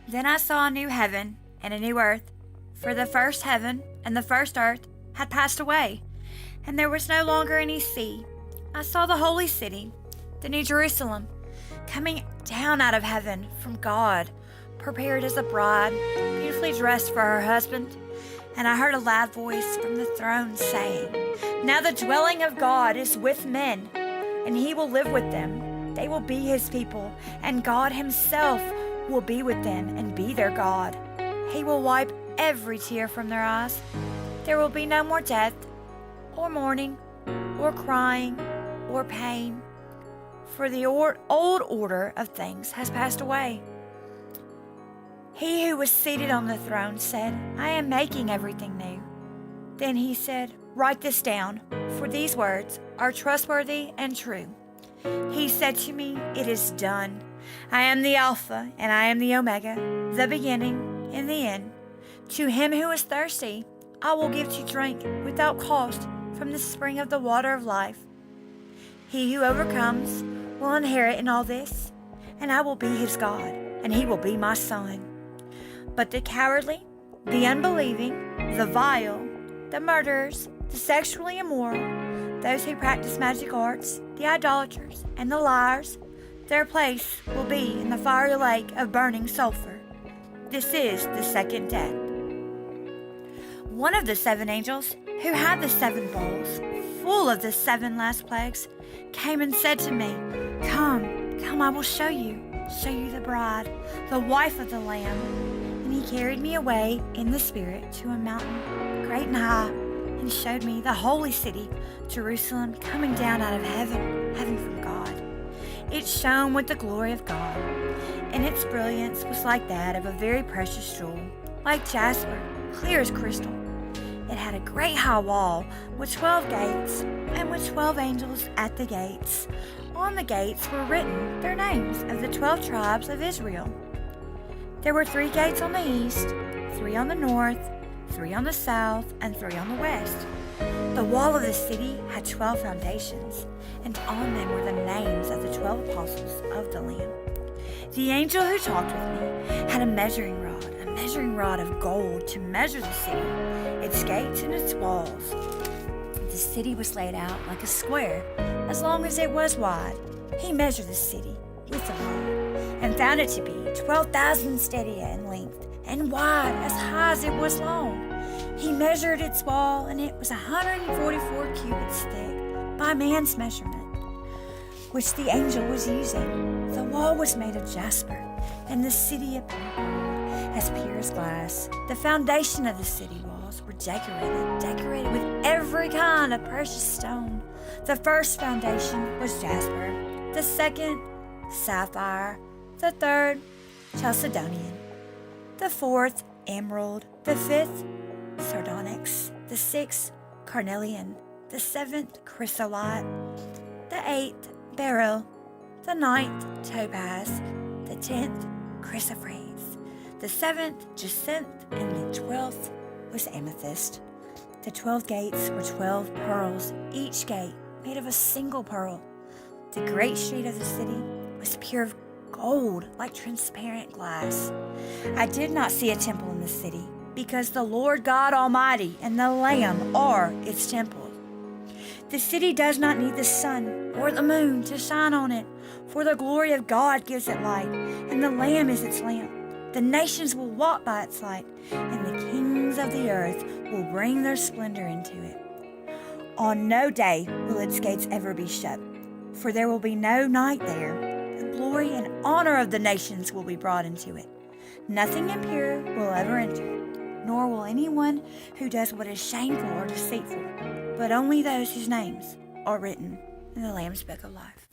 Then I saw a new heaven and a new earth, for the first heaven and the first earth had passed away, and there was no longer any sea. I saw the holy city, the New Jerusalem, coming down out of heaven from God, prepared as a bride, beautifully dressed for her husband. And I heard a loud voice from the throne saying, "Now the dwelling of God is with men, and he will live with them. They will be his people, and God himself will be with them and be their God. He will wipe every tear from their eyes. There will be no more death, or mourning, or crying, or pain, for the old order of things has passed away." He who was seated on the throne said, "I am making everything new." Then he said, "Write this down, for these words are trustworthy and true." He said to me, "It is done. I am the Alpha and I am the Omega, the beginning and the end. To him who is thirsty, I will give to drink without cost from the spring of the water of life. He who overcomes will inherit in all this, and I will be his God, and he will be my son. But the cowardly, the unbelieving, the vile, the murderers, the sexually immoral, those who practice magic arts, the idolaters, and the liars, their place will be in the fiery lake of burning sulfur. This is the second death." One of the seven angels, who had the seven bowls, full of the seven last plagues, came and said to me, Come, I will show you the bride, the wife of the Lamb." And he carried me away in the Spirit to a mountain great and high, and showed me the holy city, Jerusalem, coming down out of heaven from God. It shone with the glory of God, and its brilliance was like that of a very precious jewel, like jasper, clear as crystal. It had a great high wall with 12 gates, and with 12 angels at the gates. On the gates were written their names of the 12 tribes of Israel. There were 3 gates on the east, 3 on the north, 3 on the south, and 3 on the west. The wall of the city had 12 foundations, and on them were the names of the 12 apostles of the Lamb. The angel who talked with me had a measuring rod of gold to measure the city, its gates and its walls. The city was laid out like a square, as long as it was wide. He measured the city with the rod, and found it to be 12,000 stadia in length, and wide as high as it was long. He measured its wall, and it was 144 cubits thick by man's measurement, which the angel was using. The wall was made of jasper, and the city of as pure as glass. The foundation of the city walls were decorated with every kind of precious stone. The first foundation was jasper, the second, sapphire, the third, chalcedonian, the fourth, emerald, the fifth, sardonyx, the sixth, carnelian, the seventh, chrysolite, the eighth, beryl, the ninth, topaz, the 10th, chrysoprase, the 7th, jacinth, and the 12th was amethyst. The 12 gates were 12 pearls, each gate made of a single pearl. The great street of the city was pure gold, like transparent glass. I did not see a temple in the city, because the Lord God Almighty and the Lamb are its temple. The city does not need the sun or the moon to shine on it, for the glory of God gives it light, and the Lamb is its lamp. The nations will walk by its light, and the kings of the earth will bring their splendor into it. On no day will its gates ever be shut, for there will be no night there. The glory and honor of the nations will be brought into it. Nothing impure will ever enter, nor will anyone who does what is shameful or deceitful, but only those whose names are written in the Lamb's Book of Life.